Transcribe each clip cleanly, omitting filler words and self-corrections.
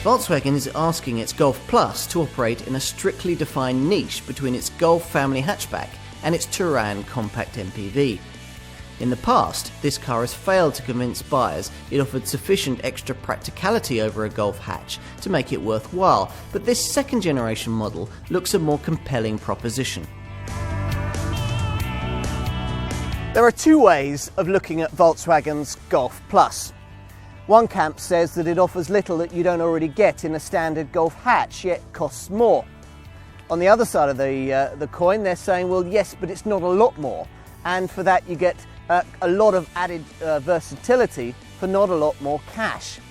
Volkswagen is asking its Golf Plus to operate in a strictly defined niche between its Golf family hatchback and its Touran compact MPV. In the past, this car has failed to convince buyers it offered sufficient extra practicality over a Golf hatch to make it worthwhile, but this second generation model looks a more compelling proposition. There are two ways of looking at Volkswagen's Golf Plus. One camp says that it offers little that you don't already get in a standard Golf hatch, yet costs more. On the other side of the coin, they're saying, well, yes, but it's not a lot more, and for that you get a lot of added versatility for not a lot more cash.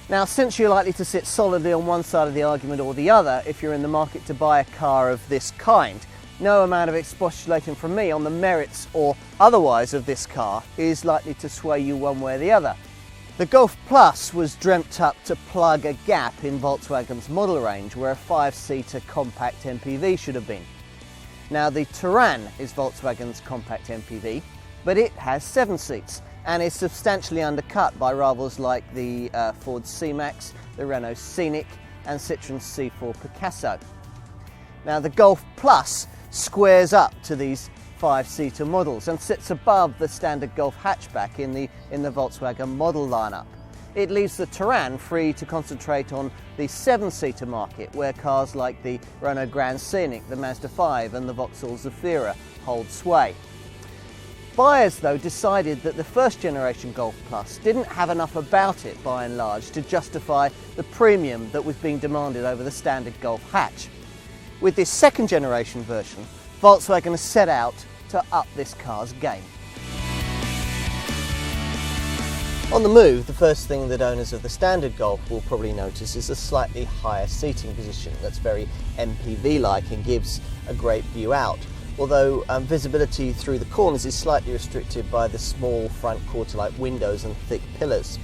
Now, since you're likely to sit solidly on one side of the argument or the other if you're in the market to buy a car of this kind, no amount of expostulating from me on the merits or otherwise of this car is likely to sway you one way or the other. The Golf Plus was dreamt up to plug a gap in Volkswagen's model range where a 5-seater compact MPV should have been. Now, the Touran is Volkswagen's compact MPV, but it has 7 seats and is substantially undercut by rivals like the Ford C-Max, the Renault Scenic and Citroën C4 Picasso. Now, the Golf Plus squares up to these 5-seater models and sits above the standard Golf hatchback in the Volkswagen model lineup. It leaves the Touran free to concentrate on the 7-seater market, where cars like the Renault Grand Scenic, the Mazda 5 and the Vauxhall Zafira hold sway. Buyers, though, decided that the first generation Golf Plus didn't have enough about it, by and large, to justify the premium that was being demanded over the standard Golf hatch. With this second generation version, Volkswagen has set out to up this car's game. On the move, the first thing that owners of the standard Golf will probably notice is a slightly higher seating position that's very MPV-like and gives a great view out, although visibility through the corners is slightly restricted by the small front quarter-light windows and thick pillars.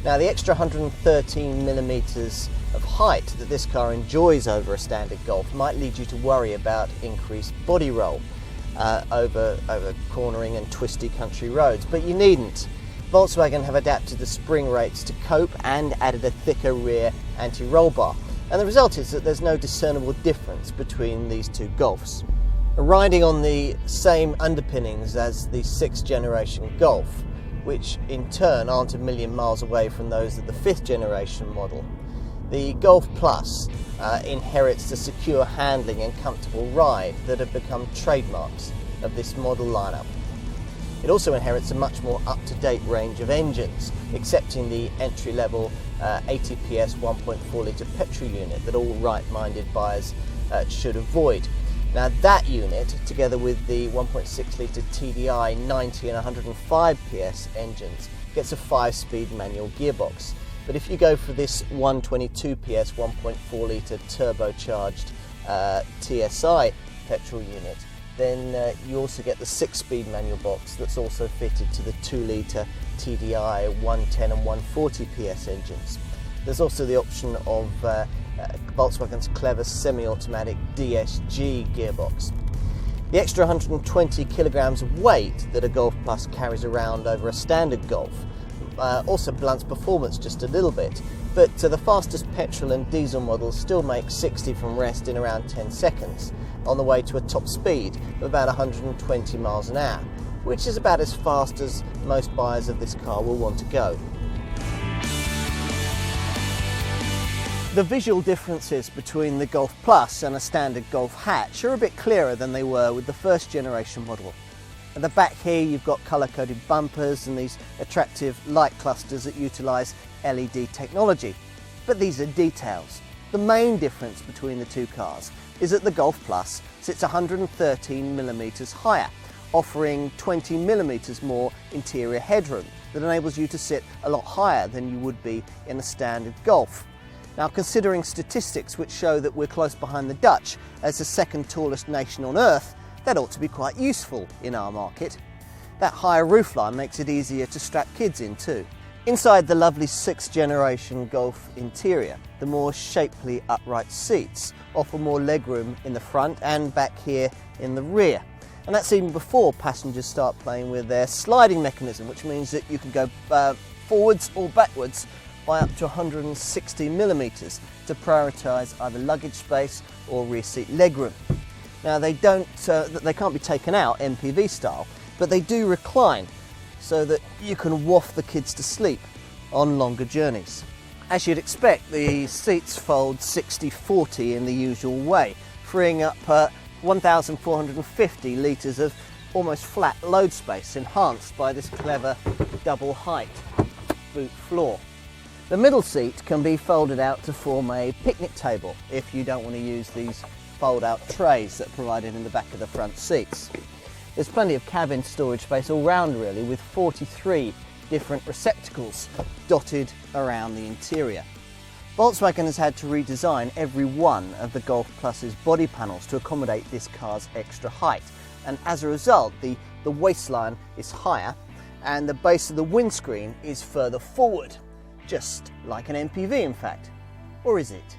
Now, the extra 113mm of height that this car enjoys over a standard Golf might lead you to worry about increased body roll over cornering and twisty country roads, but you needn't. Volkswagen have adapted the spring rates to cope and added a thicker rear anti-roll bar, and the result is that there's no discernible difference between these two Golfs. Riding on the same underpinnings as the 6th generation Golf, which in turn aren't a million miles away from those of the 5th generation model, the Golf Plus inherits the secure handling and comfortable ride that have become trademarks of this model lineup. It also inherits a much more up-to-date range of engines, excepting the entry-level 80 PS 1.4 litre petrol unit that all right-minded buyers should avoid. Now, that unit, together with the 1.6 litre TDI 90 and 105 PS engines, gets a 5-speed manual gearbox. But if you go for this 122 PS 1.4 litre turbocharged TSI petrol unit, then you also get the 6-speed manual box that's also fitted to the 2 litre TDI 110 and 140 PS engines. There's also the option of Volkswagen's clever semi-automatic DSG gearbox. The extra 120 kilograms of weight that a Golf Plus carries around over a standard Golf also blunts performance just a little bit, but the fastest petrol and diesel models still make 60 from rest in around 10 seconds, on the way to a top speed of about 120 miles an hour, which is about as fast as most buyers of this car will want to go. The visual differences between the Golf Plus and a standard Golf hatch are a bit clearer than they were with the first generation model. At the back here you've got colour-coded bumpers and these attractive light clusters that utilise LED technology. But these are details. The main difference between the two cars is that the Golf Plus sits 113mm higher, offering 20mm more interior headroom that enables you to sit a lot higher than you would be in a standard Golf. Now, considering statistics which show that we're close behind the Dutch as the second tallest nation on earth, that ought to be quite useful in our market. That higher roofline makes it easier to strap kids in too. Inside the lovely 6th generation Golf interior, the more shapely upright seats offer more legroom in the front and back here in the rear. And that's even before passengers start playing with their sliding mechanism, which means that you can go forwards or backwards by up to 160mm to prioritise either luggage space or rear seat legroom. Now they can't be taken out MPV style, but they do recline so that you can waft the kids to sleep on longer journeys. As you'd expect, the seats fold 60-40 in the usual way, freeing up 1,450 litres of almost flat load space, enhanced by this clever double height boot floor. The middle seat can be folded out to form a picnic table if you don't want to use these fold-out trays that are provided in the back of the front seats. There's plenty of cabin storage space all round really, with 43 different receptacles dotted around the interior. Volkswagen has had to redesign every one of the Golf Plus's body panels to accommodate this car's extra height, and as a result the waistline is higher and the base of the windscreen is further forward, just like an MPV in fact. Or is it?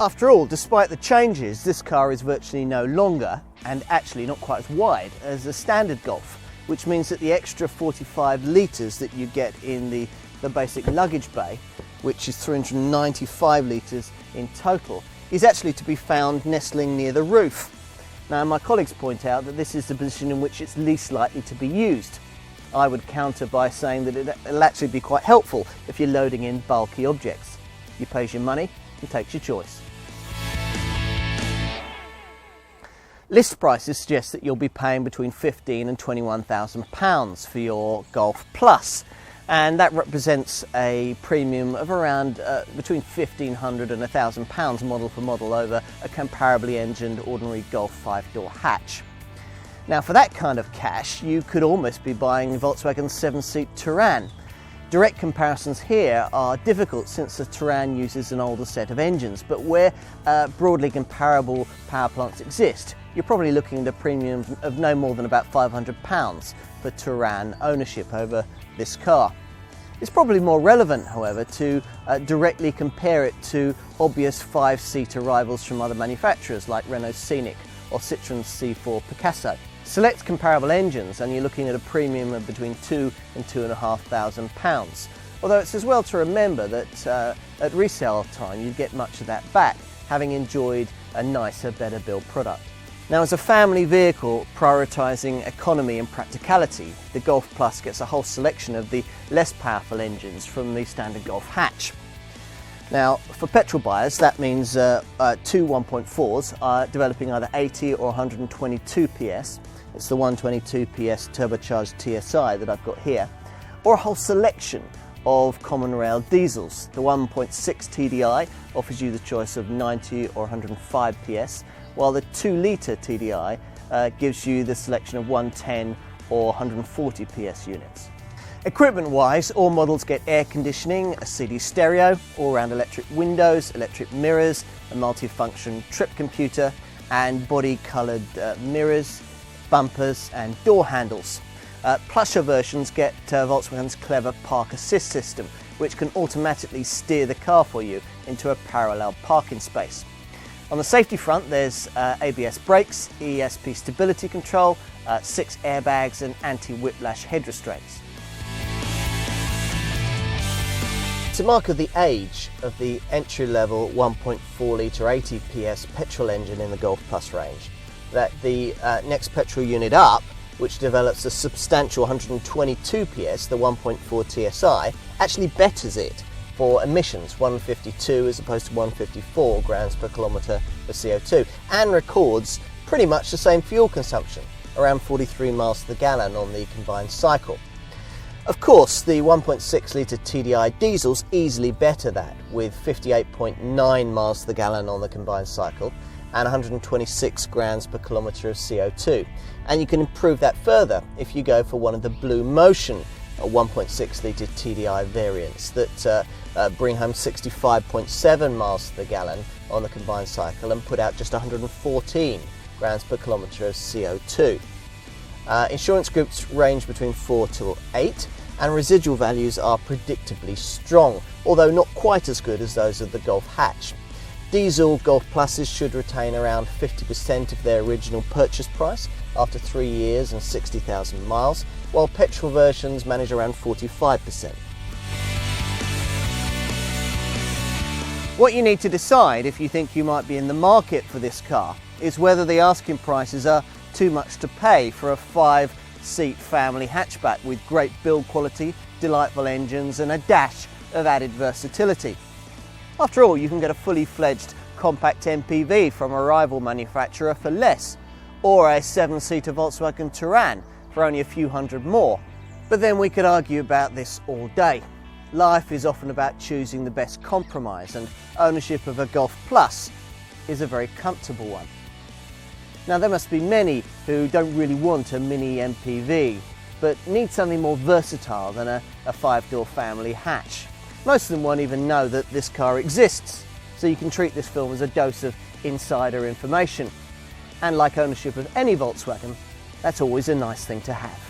After all, despite the changes, this car is virtually no longer, and actually not quite as wide, as a standard Golf, which means that the extra 45 litres that you get in the basic luggage bay, which is 395 litres in total, is actually to be found nestling near the roof. Now, my colleagues point out that this is the position in which it's least likely to be used. I would counter by saying that it'll actually be quite helpful if you're loading in bulky objects. You pays your money and takes your choice. List prices suggest that you'll be paying between £15,000 and £21,000 for your Golf Plus, and that represents a premium of around between £1,500 and £1,000 model for model over a comparably engined ordinary Golf 5-door hatch. Now, for that kind of cash, you could almost be buying Volkswagen's 7-seat Touran. Direct comparisons here are difficult since the Touran uses an older set of engines, but where broadly comparable power plants exist, you're probably looking at a premium of no more than about £500 for Touran ownership over this car. It's probably more relevant, however, to directly compare it to obvious 5-seater rivals from other manufacturers like Renault's Scenic or Citroen's C4 Picasso. Select comparable engines and you're looking at a premium of between £2,000 and £2,500. Although it's as well to remember that at resale time you get much of that back, having enjoyed a nicer, better built product. Now, as a family vehicle prioritising economy and practicality, the Golf Plus gets a whole selection of the less powerful engines from the standard Golf hatch. Now, for petrol buyers, that means two 1.4s are developing either 80 or 122 PS. It's the 122 PS turbocharged TSI that I've got here, or a whole selection of common rail diesels. The 1.6 TDI offers you the choice of 90 or 105 PS, while the 2-litre TDI gives you the selection of 110 or 140 PS units. Equipment-wise, all models get air conditioning, a CD stereo, all-round electric windows, electric mirrors, a multifunction trip computer, and body-coloured mirrors, bumpers and door handles. Plusher versions get Volkswagen's clever park assist system, which can automatically steer the car for you into a parallel parking space. On the safety front, there's ABS brakes, ESP stability control, 6 airbags and anti-whiplash head restraints. To mark the age of the entry-level 1.4 litre 80 PS petrol engine in the Golf Plus range, that the next petrol unit up, which develops a substantial 122 PS, the 1.4 TSI, actually betters it for emissions, 152 as opposed to 154 grams per kilometre of CO2, and records pretty much the same fuel consumption, around 43 miles to the gallon on the combined cycle. Of course, the 1.6 litre TDI diesels easily better that, with 58.9 miles to the gallon on the combined cycle and 126 grams per kilometre of CO2. And you can improve that further if you go for one of the Blue Motion 1.6 litre TDI variants that bring home 65.7 miles to the gallon on the combined cycle and put out just 114 grams per kilometre of CO2. Insurance groups range between 4 to 8, and residual values are predictably strong, although not quite as good as those of the Golf hatch. Diesel Golf Pluses should retain around 50% of their original purchase price after 3 years and 60,000 miles, while petrol versions manage around 45%. What you need to decide if you think you might be in the market for this car is whether the asking prices are too much to pay for a 5-seat family hatchback with great build quality, delightful engines and a dash of added versatility. After all, you can get a fully fledged compact MPV from a rival manufacturer for less, or a 7-seater Volkswagen Touran for only a few hundred more. But then we could argue about this all day. Life is often about choosing the best compromise, and ownership of a Golf Plus is a very comfortable one. Now, there must be many who don't really want a mini MPV, but need something more versatile than a 5-door family hatch. Most of them won't even know that this car exists, so you can treat this film as a dose of insider information. And like ownership of any Volkswagen, that's always a nice thing to have.